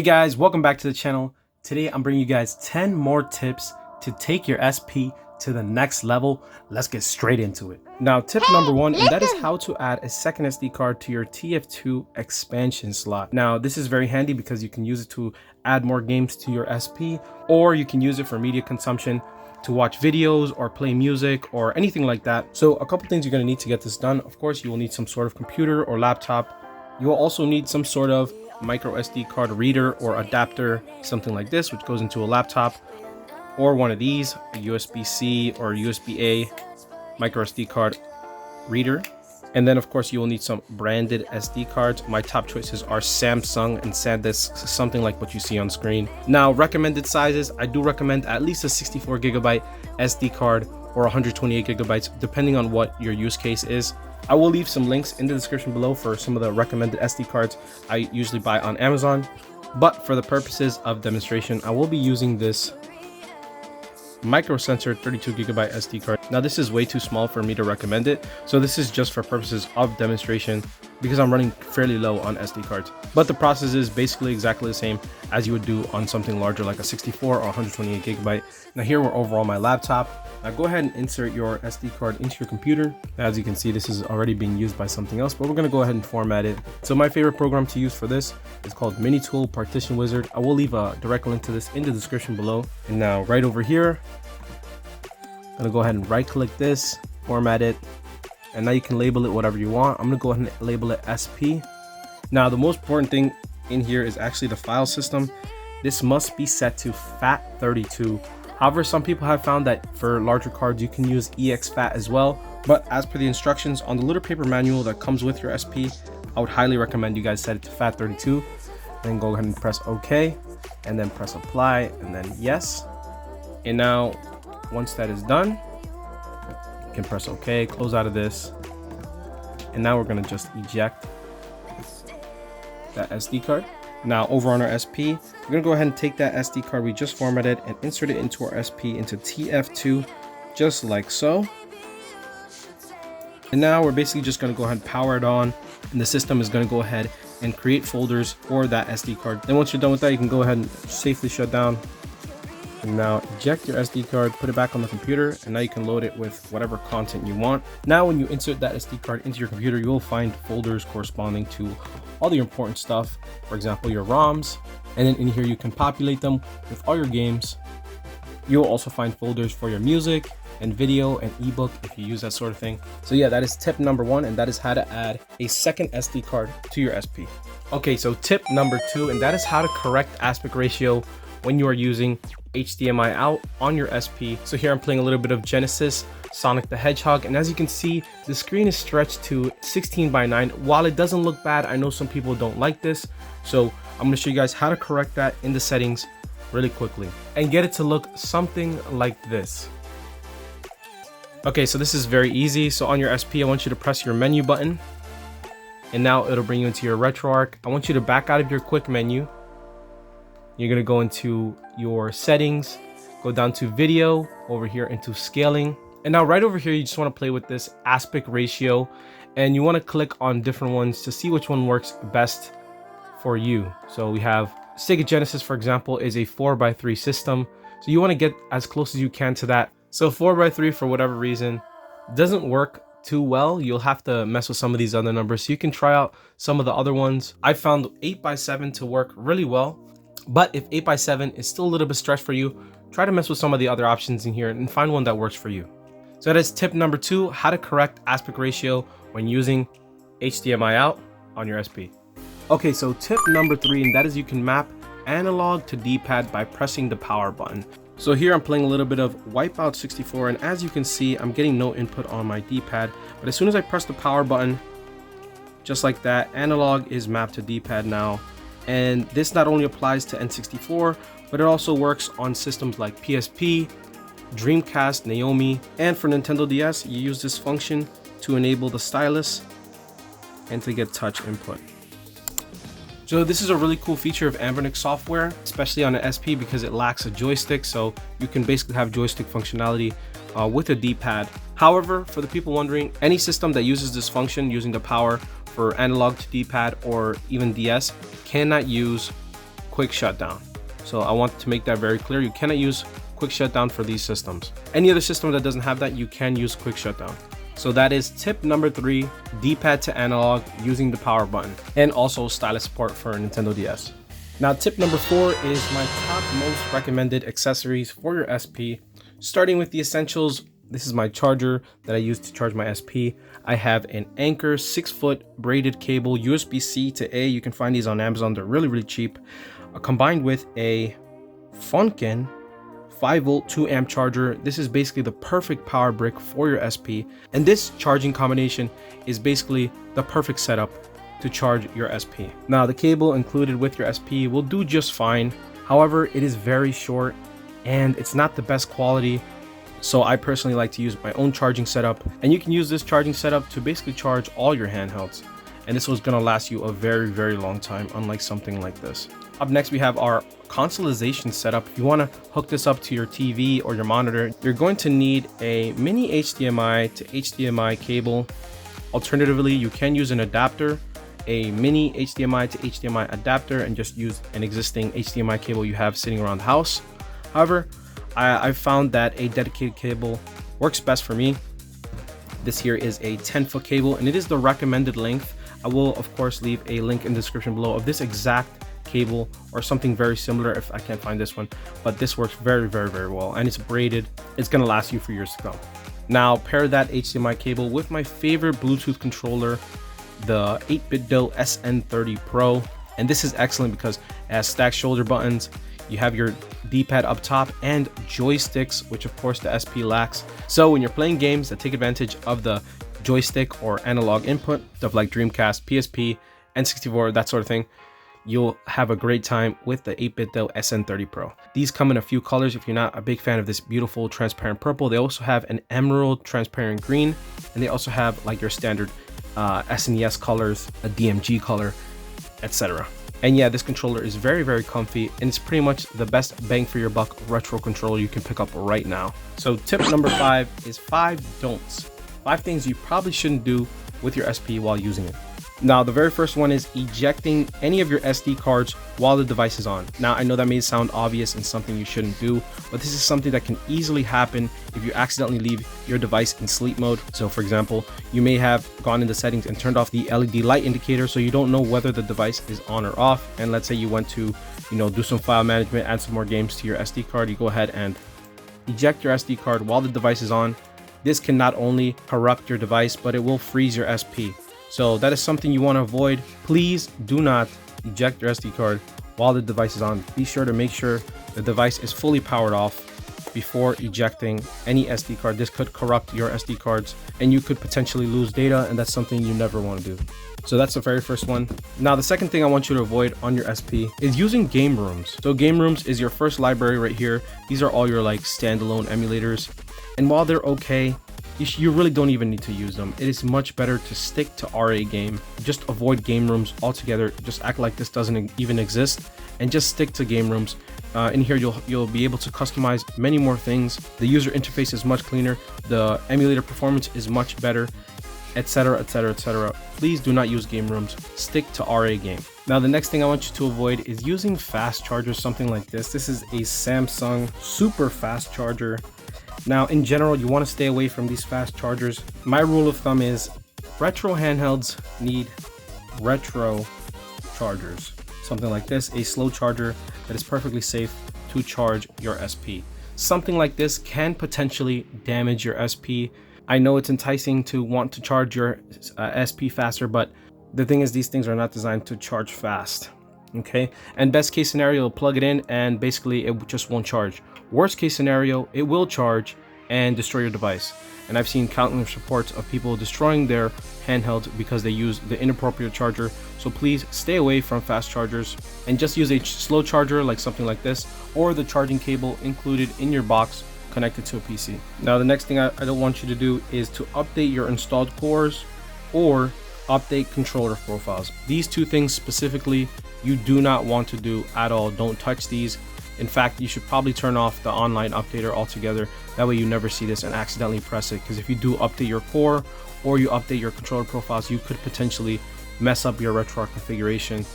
Hey guys, welcome back to the channel. Today I'm bringing you guys 10 more tips to take your SP to the next level. Let's get straight into it. Now, tip number one, and that is how to add a second SD card to your TF2 expansion slot. Now, this is very handy because you can use it to add more games to your SP, or you can use it for media consumption to watch videos or play music or anything like that. So a couple things you're going to need to get this done. Of course, you will need some sort of computer or laptop. You will also need some sort of micro SD card reader or adapter, something like this, which goes into a laptop, or one of these, a USB-C or USB-A micro SD card reader. And then of course you will need some branded SD cards. My top choices are Samsung and SanDisk, something like what you see on screen. Now, recommended sizes, I do recommend at least a 64 gigabyte SD card or 128 gigabytes, depending on what your use case is. I will leave some links in the description below for some of the recommended SD cards I usually buy on Amazon. But for the purposes of demonstration, I will be using this micro sensor 32 gigabyte SD card. Now, this is way too small for me to recommend it, so this is just for purposes of demonstration because I'm running fairly low on SD cards. But the process is basically exactly the same as you would do on something larger like a 64 or 128 gigabyte. Now, here we're over on my laptop. Now go ahead and insert your SD card into your computer. As you can see, this is already being used by something else, but we're going to go ahead and format it. So my favorite program to use for this is called Minitool Partition Wizard. I will leave a direct link to this in the description below. And now right over here, I'm going to go ahead and right click this, format it, and now you can label it whatever you want. I'm going to go ahead and label it SP. Now, the most important thing in here is actually the file system. This must be set to FAT32. However, some people have found that for larger cards, you can use exFAT as well. But as per the instructions on the little paper manual that comes with your SP, I would highly recommend you guys set it to FAT32. Then go ahead and press OK, and then press apply, and then yes. And now, once that is done, you can press OK, close out of this. And now we're going to just eject that SD card. Now, over on our SP, we're going to go ahead and take that SD card we just formatted and insert it into our SP into TF2, just like so. And now we're basically just going to go ahead and power it on, and the system is going to go ahead and create folders for that SD card. Then once you're done with that, you can go ahead and safely shut down. And now eject your SD card, put it back on the computer, and now you can load it with whatever content you want. Now, when you insert that SD card into your computer, you will find folders corresponding to all the important stuff. For example, your ROMs, and then in here you can populate them with all your games. You'll also find folders for your music and video and ebook if you use that sort of thing. So yeah, that is tip number one, and that is how to add a second SD card to your SP. Okay, so tip number two, and that is how to correct aspect ratio when you are using HDMI out on your SP. So here I'm playing a little bit of Genesis Sonic the Hedgehog, and as you can see, the screen is stretched to 16:9. While it doesn't look bad, I know some people don't like this, so I'm going to show you guys how to correct that in the settings really quickly and get it to look something like this. Okay, so this is very easy. So on your SP, I want you to press your menu button, and now it'll bring you into your RetroArch. I want you to back out of your quick menu. You're going to go into your settings, go down to video, over here into scaling. And now right over here, you just want to play with this aspect ratio, and you want to click on different ones to see which one works best for you. So we have Sega Genesis, for example, is a 4:3 system. So you want to get as close as you can to that. So 4:3, for whatever reason, doesn't work too well. You'll have to mess with some of these other numbers. So you can try out some of the other ones. I found 8:7 to work really well. But if 8:7 is still a little bit stretched for you, try to mess with some of the other options in here and find one that works for you. So that is tip number two, how to correct aspect ratio when using HDMI out on your SP. Okay, so tip number three, and that is you can map analog to D-pad by pressing the power button. So here I'm playing a little bit of Wipeout 64, and as you can see, I'm getting no input on my D-pad. But as soon as I press the power button, just like that, analog is mapped to D-pad now. And this not only applies to N64, but it also works on systems like PSP, Dreamcast, Naomi, and for Nintendo DS, you use this function to enable the stylus and to get touch input. So this is a really cool feature of Anbernic software, especially on an SP because it lacks a joystick, so you can basically have joystick functionality with a D-pad. However, for the people wondering, any system that uses this function using the power for analog to D-pad or even DS cannot use quick shutdown. So I want to make that very clear. You cannot use quick shutdown for these systems. Any other system that doesn't have that, you can use quick shutdown. So that is tip number 3, D-pad to analog using the power button, and also stylus support for Nintendo DS. Now tip number 4 is my top most recommended accessories for your SP. Starting with the essentials, this is my charger that I use to charge my SP. I have an Anchor 6-foot braided cable, USB-C to A. You can find these on Amazon, they're really, really cheap. Combined with a Funkin 5-volt 2-amp charger. This is basically the perfect power brick for your SP, and this charging combination is basically the perfect setup to charge your SP. Now the cable included with your SP will do just fine. However, it is very short and it's not the best quality. So I personally like to use my own charging setup, and you can use this charging setup to basically charge all your handhelds. And this was gonna last you a very, very long time, unlike something like this. Up next, we have our consolization setup. If you wanna hook this up to your TV or your monitor, you're going to need a mini HDMI to HDMI cable. Alternatively, you can use an adapter, a mini HDMI to HDMI adapter, and just use an existing HDMI cable you have sitting around the house. However, I've found that a dedicated cable works best for me. This here is a 10-foot cable, and it is the recommended length. I will, of course, leave a link in the description below of this exact cable or something very similar if I can't find this one, but this works very, very, very well, and it's braided. It's gonna last you for years to come. Now pair that HDMI cable with my favorite Bluetooth controller, the 8BitDo SN30 Pro, and this is excellent because it has stacked shoulder buttons. You have your D-pad up top and joysticks, which of course the SP lacks. So when you're playing games that take advantage of the joystick or analog input, stuff like Dreamcast, PSP, N64, that sort of thing, you'll have a great time with the 8BitDo SN30 Pro. These come in a few colors if you're not a big fan of this beautiful transparent purple. They also have an emerald transparent green, and they also have like your standard SNES colors, a DMG color, etc. And yeah, this controller is very, very comfy, and it's pretty much the best bang for your buck retro controller you can pick up right now. So tip number 5 is 5 don'ts. 5 things you probably shouldn't do with your SP while using it. Now, the very first one is ejecting any of your SD cards while the device is on. Now, I know that may sound obvious and something you shouldn't do, but this is something that can easily happen if you accidentally leave your device in sleep mode. So for example, you may have gone into settings and turned off the LED light indicator, so you don't know whether the device is on or off. And let's say you went to, do some file management, add some more games to your SD card, you go ahead and eject your SD card while the device is on. This can not only corrupt your device, but it will freeze your SP. So that is something you want to avoid. Please do not eject your SD card while the device is on. Be sure to make sure the device is fully powered off before ejecting any SD card. This could corrupt your SD cards and you could potentially lose data, and that's something you never want to do. So that's the very first one. Now, the second thing I want you to avoid on your SP is using game rooms. So game rooms is your first library right here. These are all your like standalone emulators. And while they're okay, you really don't even need to use them. It is much better to stick to RA game. Just avoid game rooms altogether. Just act like this doesn't even exist and just stick to game rooms. In here, you'll be able to customize many more things. The user interface is much cleaner. The emulator performance is much better, etc, etc, etc. Please do not use game rooms. Stick to RA game. Now, the next thing I want you to avoid is using fast chargers, something like this. This is a Samsung super fast charger. Now, in general, you want to stay away from these fast chargers. My rule of thumb is retro handhelds need retro chargers. Something like this, a slow charger that is perfectly safe to charge your SP. Something like this can potentially damage your SP. I know it's enticing to want to charge your SP faster, but the thing is, these things are not designed to charge fast. Okay, and best case scenario, plug it in and basically it just won't charge. Worst case scenario, it will charge and destroy your device. And I've seen countless reports of people destroying their handhelds because they use the inappropriate charger. So please stay away from fast chargers and just use a slow charger like something like this, or the charging cable included in your box connected to a PC. Now, the next thing I don't want you to do is to update your installed cores or update controller profiles. These two things specifically, you do not want to do at all. Don't touch these. In fact, you should probably turn off the online updater altogether. That way you never see this and accidentally press it, because if you do update your core or you update your controller profiles, you could potentially mess up your RetroArch configuration,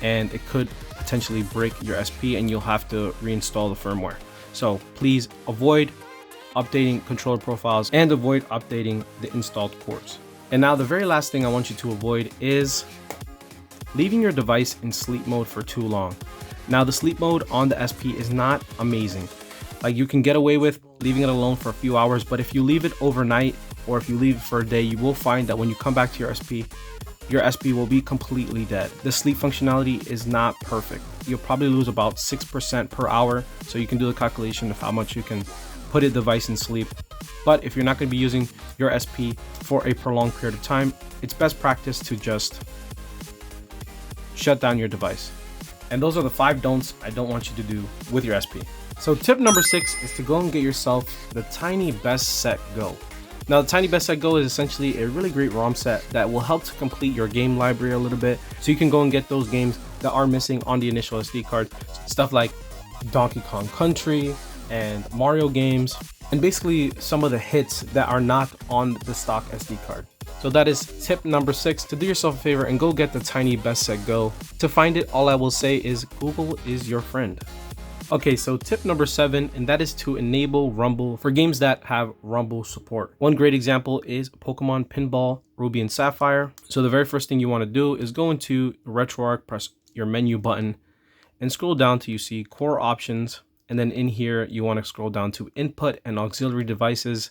and it could potentially break your SP and you'll have to reinstall the firmware. So please avoid updating controller profiles and avoid updating the installed cores. And now the very last thing I want you to avoid is leaving your device in sleep mode for too long. Now the sleep mode on the SP is not amazing. Like, you can get away with leaving it alone for a few hours, but if you leave it overnight or if you leave it for a day, you will find that when you come back to your SP will be completely dead. The sleep functionality is not perfect. You'll probably lose about 6% per hour, so you can do the calculation of how much you can put a device in sleep. But if you're not going to be using your SP for a prolonged period of time, it's best practice to just shut down your device. And those are the 5 don'ts I don't want you to do with your SP. So tip number 6 is to go and get yourself the Tiny Best Set Go. Now the Tiny Best Set Go is essentially a really great ROM set that will help to complete your game library a little bit, so you can go and get those games that are missing on the initial SD card. Stuff like Donkey Kong Country and Mario games, and basically some of the hits that are not on the stock SD card. So that is tip number 6, to do yourself a favor and go get the Tiny Best Set Go. To find it, all I will say is Google is your friend. Okay, so tip number 7, and that is to enable Rumble for games that have Rumble support. One great example is Pokemon Pinball, Ruby and Sapphire. So the very first thing you want to do is go into RetroArch, press your menu button, and scroll down till you see Core Options. And then in here, you want to scroll down to Input and Auxiliary Devices.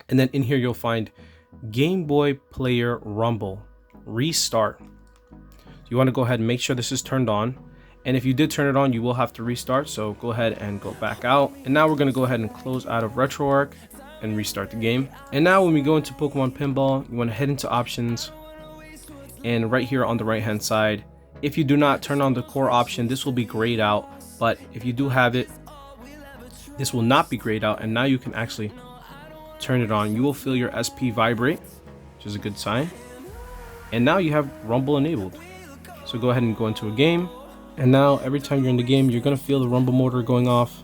And then in here, you'll find Game Boy Player Rumble Restart. So you want to go ahead and make sure this is turned on. And if you did turn it on, you will have to restart. So go ahead and go back out. And now we're going to go ahead and close out of RetroArch and restart the game. And now when we go into Pokemon Pinball, you want to head into Options. And right here on the right hand side, if you do not turn on the core option, this will be grayed out. But if you do have it, this will not be grayed out. And now you can actually turn it on. You will feel your SP vibrate, which is a good sign. And now you have Rumble enabled. So go ahead and go into a game. And now every time you're in the game, you're going to feel the Rumble motor going off.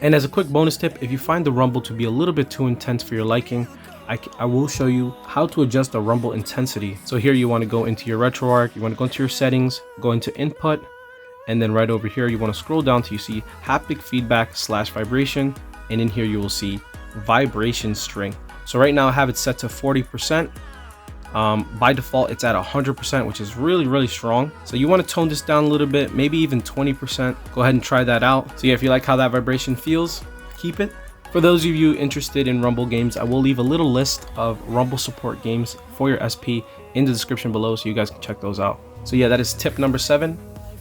And as a quick bonus tip, if you find the Rumble to be a little bit too intense for your liking, I will show you how to adjust the Rumble intensity. So here you want to go into your RetroArch, you want to go into your settings, go into Input, and then right over here you want to scroll down till you see Haptic Feedback / Vibration, and in here you will see Vibration Strength. So right now I have it set to 40%. By default it's at 100%, which is really strong. So you want to tone this down a little bit, maybe even 20%. Go ahead and try that out. So yeah, if you like how that vibration feels, keep it. For those of you interested in Rumble games, I will leave a little list of Rumble support games for your SP in the description below, so you guys can check those out. So yeah, that is tip number 7,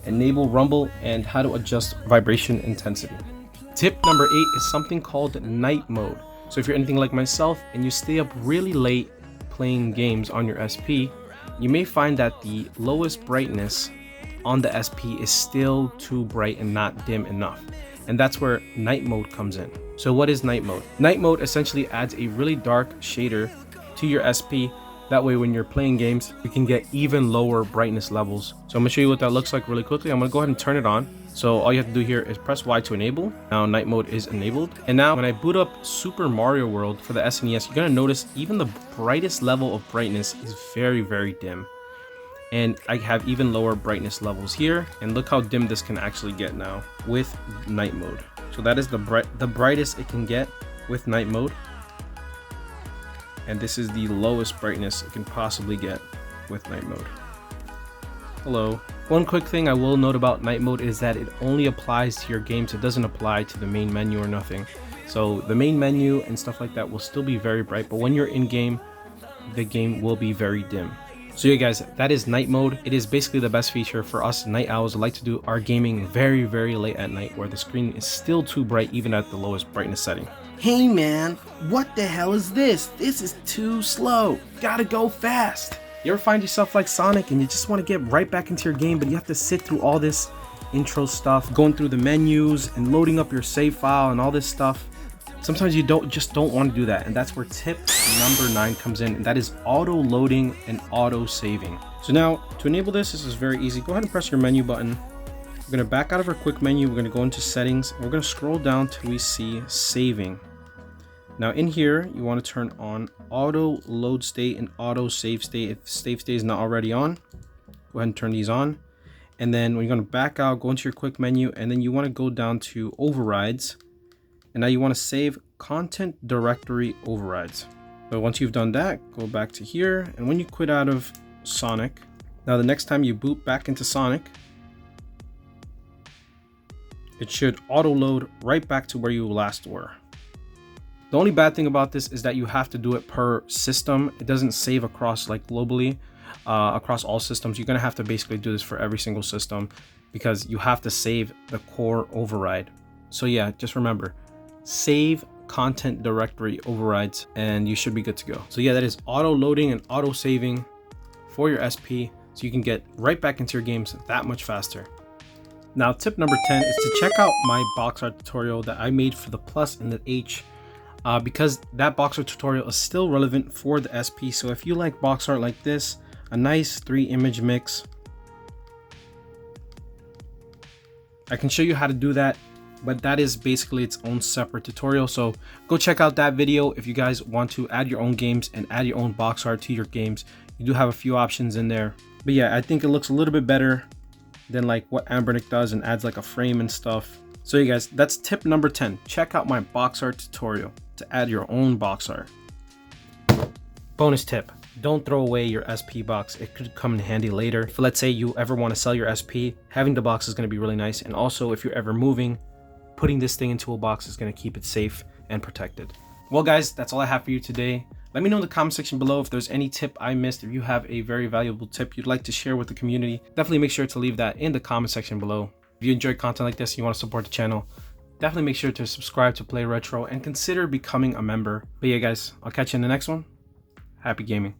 enable Rumble and how to adjust vibration intensity. Tip number 8 is something called night mode. So if you're anything like myself and you stay up really late playing games on your SP, you may find that the lowest brightness on the SP is still too bright and not dim enough. And that's where night mode comes in. So what is night mode? Night mode essentially adds a really dark shader to your SP. That way when you're playing games, you can get even lower brightness levels. So I'm gonna show you what that looks like really quickly. I'm gonna go ahead and turn it on. So all you have to do here is press Y to enable. Now night mode is enabled. And now when I boot up Super Mario World for the SNES, you're gonna notice even the brightest level of brightness is very dim. And I have even lower brightness levels here. And look how dim this can actually get now with night mode. So that is the brightest it can get with night mode. And this is the lowest brightness it can possibly get with night mode. Hello. One quick thing I will note about night mode is that it only applies to your games. It doesn't apply to the main menu or nothing. So the main menu and stuff like that will still be very bright, but when you're in game, the game will be very dim. So yeah guys, that is night mode. It is basically the best feature for us night owls who like to do our gaming very late at night, where the screen is still too bright even at the lowest brightness setting. Hey man, what the hell is this? This is too slow. Gotta go fast. You ever find yourself like Sonic and you just want to get right back into your game, but you have to sit through all this intro stuff, going through the menus and loading up your save file and all this stuff? Sometimes you don't want to do that, and that's where tip number 9 comes in, and that is auto loading and auto saving. So now to enable this is very easy. Go ahead and press your menu button. We're going to back out of our quick menu. We're going to go into settings. We're going to scroll down till we see saving. Now in here, you want to turn on auto load state and auto save state if save state is not already on. Go ahead and turn these on. And then when you're going to back out, go into your quick menu, and then you want to go down to overrides. And now you want to save content directory overrides. But once you've done that, go back to here. And when you quit out of Sonic, now the next time you boot back into Sonic, it should auto load right back to where you last were. The only bad thing about this is that you have to do it per system. It doesn't save across like globally, across all systems. You're gonna have to basically do this for every single system because you have to save the core override. So yeah, just remember, save content directory overrides and you should be good to go. So yeah, that is auto loading and auto saving for your SP, so you can get right back into your games that much faster. Now tip number 10 is to check out my Boxart tutorial that I made for the Plus and the H, because that Boxart tutorial is still relevant for the SP. So if you like box art like this, a nice 3-image mix, I can show you how to do that, but that is basically its own separate tutorial. So go check out that video if you guys want to add your own games and add your own box art to your games. You do have a few options in there, but yeah, I think it looks a little bit better than like what Ambernick does and adds like a frame and stuff. So you guys, that's tip number 10. Check out my box art tutorial to add your own box art. Bonus tip, don't throw away your SP box. It could come in handy later. If let's say you ever want to sell your SP, having the box is going to be really nice. And also if you're ever moving, putting this thing into a box is going to keep it safe and protected. Well guys, that's all I have for you today. Let me know in the comment section below if there's any tip I missed. If you have a very valuable tip you'd like to share with the community, definitely make sure to leave that in the comment section below. If you enjoy content like this and you want to support the channel, definitely make sure to subscribe to Play Retro and consider becoming a member. But yeah guys, I'll catch you in the next one. Happy gaming.